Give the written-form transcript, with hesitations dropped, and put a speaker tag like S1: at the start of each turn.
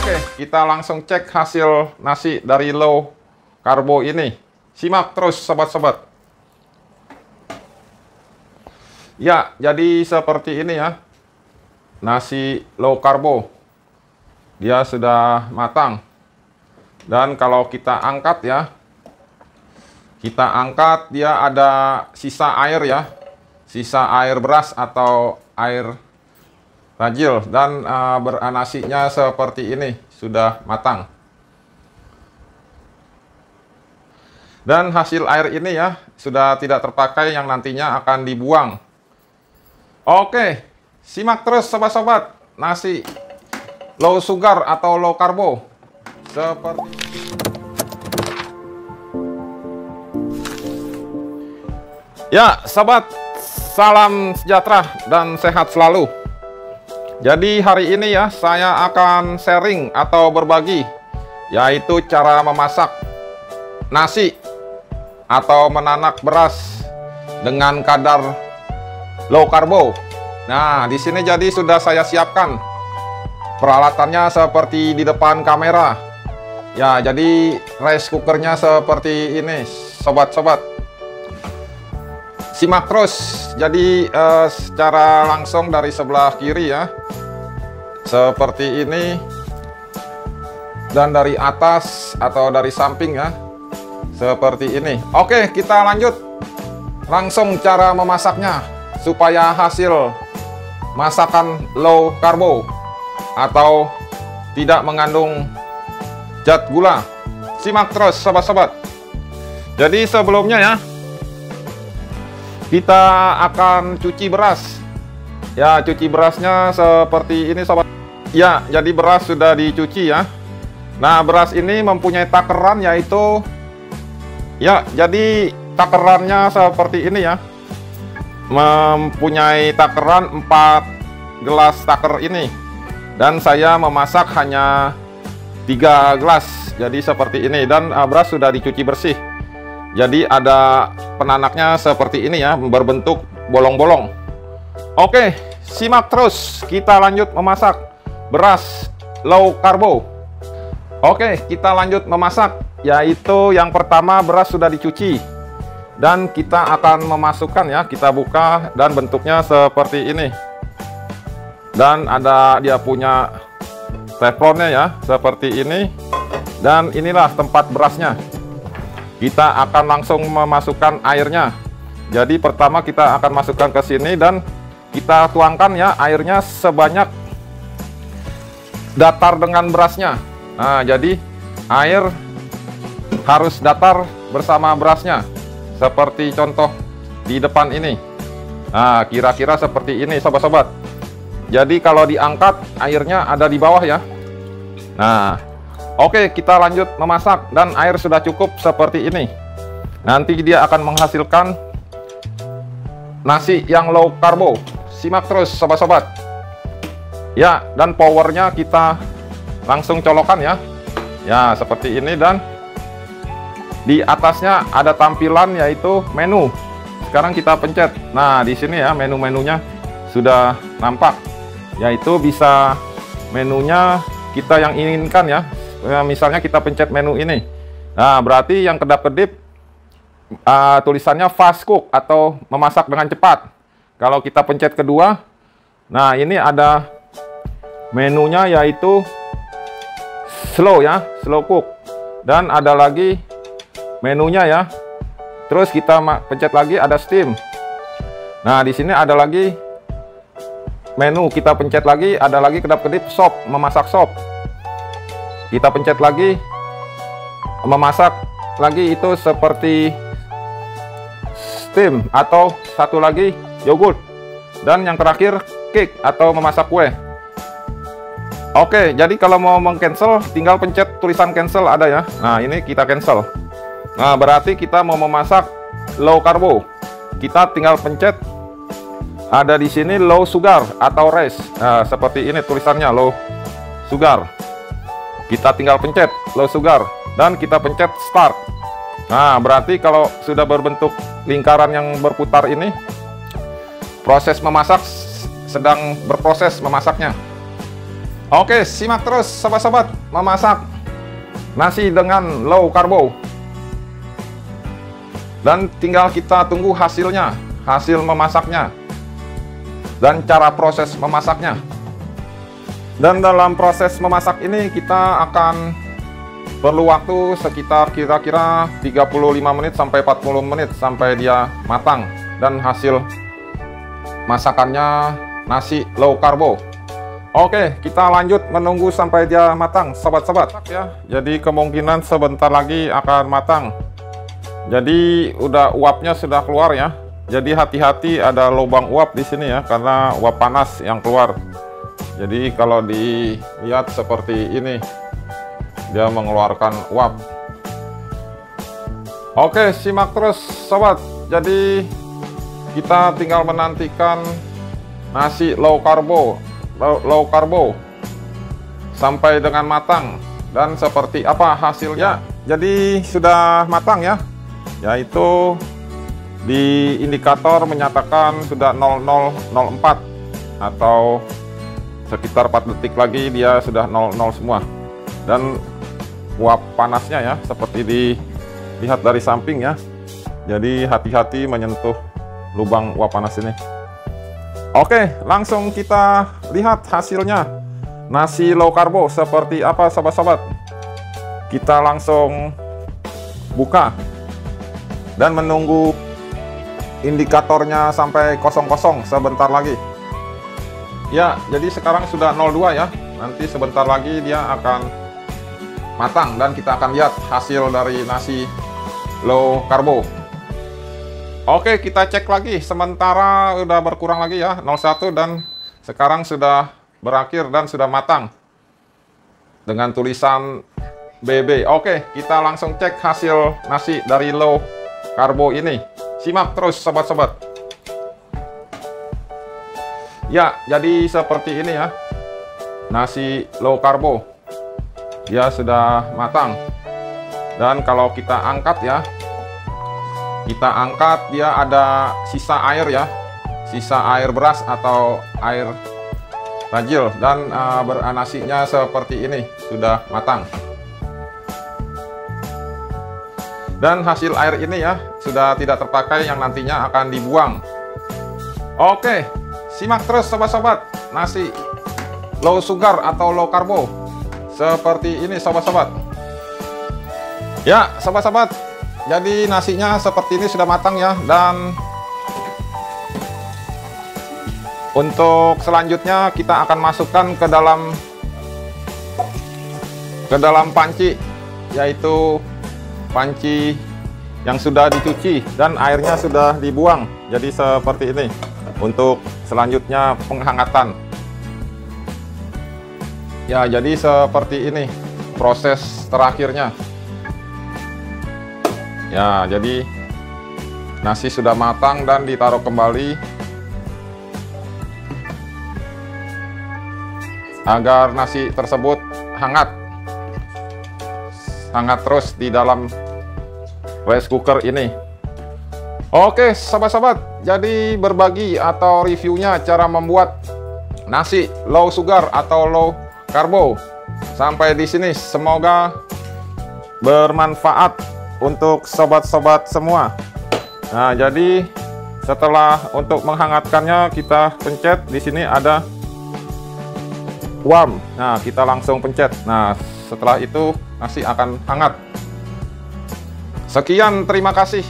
S1: Oke, kita langsung cek hasil nasi dari low karbo ini. Simak terus sobat-sobat. Ya, jadi seperti ini ya. Nasi low karbo. Dia sudah matang. Dan kalau kita angkat ya. Kita angkat, dia ada sisa air ya. Sisa air beras atau air rajil, dan nasinya seperti ini sudah matang. Dan hasil air ini ya sudah tidak terpakai, yang nantinya akan dibuang. Oke, simak terus sobat-sobat nasi low sugar atau low karbo seperti ya sobat, salam sejahtera dan sehat selalu. Jadi hari ini ya saya akan sharing atau berbagi, yaitu cara memasak nasi atau menanak beras dengan kadar low karbo. Nah, di sini jadi sudah saya siapkan peralatannya seperti di depan kamera. Ya, jadi rice cookernya seperti ini, sobat-sobat. Simak terus. Jadi secara langsung dari sebelah kiri ya. Seperti ini, dan dari atas atau dari samping ya seperti ini. Oke, kita lanjut langsung cara memasaknya supaya hasil masakan low karbo atau tidak mengandung zat gula. Simak terus sobat-sobat. Jadi sebelumnya ya kita akan cuci beras ya. Cuci berasnya seperti ini sobat. Ya, jadi beras sudah dicuci ya. Nah, beras ini mempunyai takaran, yaitu ya, jadi takarannya seperti ini ya. Mempunyai takaran 4 gelas taker ini. Dan saya memasak hanya 3 gelas. Jadi seperti ini, dan beras sudah dicuci bersih. Jadi ada penanaknya seperti ini ya, berbentuk bolong-bolong. Oke, simak terus. Kita lanjut memasak beras low karbo. Oke, kita lanjut memasak, yaitu yang pertama beras sudah dicuci dan kita akan memasukkan ya. Kita buka dan bentuknya seperti ini, dan ada dia punya teflonnya ya seperti ini, dan inilah tempat berasnya. Kita akan langsung memasukkan airnya. Jadi pertama kita akan masukkan ke sini dan kita tuangkan ya airnya sebanyak datar dengan berasnya. Nah, jadi air harus datar bersama berasnya, seperti contoh di depan ini. Nah, kira-kira seperti ini sobat-sobat. Jadi kalau diangkat airnya ada di bawah ya. Nah, oke, kita lanjut memasak, dan air sudah cukup seperti ini. Nanti dia akan menghasilkan nasi yang low karbo. Simak terus sobat-sobat. Ya, dan powernya kita langsung colokan ya. Ya, seperti ini, dan di atasnya ada tampilan yaitu menu. Sekarang kita pencet. Nah, di sini ya menu-menunya sudah nampak. Yaitu bisa menunya kita yang inginkan ya. Misalnya kita pencet menu ini. Nah, berarti yang kedap-kedip tulisannya fast cook atau memasak dengan cepat. Kalau kita pencet kedua, nah ini ada menunya yaitu slow ya, slow cook. Dan ada lagi menunya ya. Terus kita pencet lagi, ada steam. Nah, di sini ada lagi menu, kita pencet lagi, ada lagi kedap-kedip sop, memasak sop. Kita pencet lagi, memasak lagi, itu seperti steam, atau satu lagi yogurt. Dan yang terakhir cake atau memasak kue. Oke, jadi kalau mau meng-cancel tinggal pencet tulisan cancel, ada ya. Nah, ini kita cancel. Nah, berarti kita mau memasak low karbo. Kita tinggal pencet, ada di sini low sugar atau rice. Nah, seperti ini tulisannya low sugar. Kita tinggal pencet low sugar dan kita pencet start. Nah, berarti kalau sudah berbentuk lingkaran yang berputar ini, proses memasak sedang berproses memasaknya. Oke, simak terus sobat-sobat memasak nasi dengan low karbo. Dan tinggal kita tunggu hasilnya, hasil memasaknya, dan cara proses memasaknya. Dan dalam proses memasak ini kita akan perlu waktu sekitar kira-kira 35 menit sampai 40 menit sampai dia matang. Dan hasil masakannya nasi low karbo. Oke, kita lanjut menunggu sampai dia matang, sobat-sobat ya. Jadi kemungkinan sebentar lagi akan matang. Jadi udah uapnya sudah keluar ya. Jadi hati-hati ada lubang uap di sini ya, karena uap panas yang keluar. Jadi kalau dilihat seperti ini, dia mengeluarkan uap. Oke, simak terus sobat. Jadi kita tinggal menantikan nasi low karbo sampai dengan matang. Dan seperti apa hasilnya? Jadi sudah matang ya, yaitu di indikator menyatakan sudah 0004 atau sekitar 4 detik lagi dia sudah 00 semua. Dan uap panasnya ya seperti dilihat dari samping ya. Jadi hati-hati menyentuh lubang uap panas ini. Oke, langsung kita lihat hasilnya nasi low karbo seperti apa sobat-sobat. Kita langsung buka dan menunggu indikatornya sampai 00 sebentar lagi. Ya, jadi sekarang sudah 02 ya. Nanti sebentar lagi dia akan matang dan kita akan lihat hasil dari nasi low karbo. Oke, kita cek lagi. Sementara udah berkurang lagi ya, 01, dan sekarang sudah berakhir dan sudah matang dengan tulisan BB. Oke, kita langsung cek hasil nasi dari low karbo ini. Simak terus sobat-sobat. Ya, jadi seperti ini ya. Nasi low karbo. Dia sudah matang. Dan kalau kita angkat ya. Kita angkat, dia ada sisa air ya. Sisa air beras atau air rajil. Dan nasinya seperti ini. Sudah matang. Dan hasil air ini ya sudah tidak terpakai, yang nantinya akan dibuang. Oke, simak terus sobat-sobat nasi low sugar atau low karbo seperti ini sobat-sobat. Ya sobat-sobat, jadi nasinya seperti ini sudah matang ya. Dan untuk selanjutnya kita akan masukkan ke dalam panci, yaitu panci yang sudah dicuci dan airnya sudah dibuang. Jadi seperti ini untuk selanjutnya penghangatan. Ya, jadi seperti ini proses terakhirnya. Ya, jadi nasi sudah matang dan ditaruh kembali agar nasi tersebut hangat terus di dalam rice cooker ini. Oke sobat-sobat, jadi berbagi atau reviewnya cara membuat nasi low sugar atau low karbo sampai di sini. Semoga bermanfaat untuk sobat-sobat semua. Nah, jadi setelah untuk menghangatkannya kita pencet di sini ada warm. Nah, kita langsung pencet. Nah, setelah itu nasi akan hangat. Sekian, terima kasih.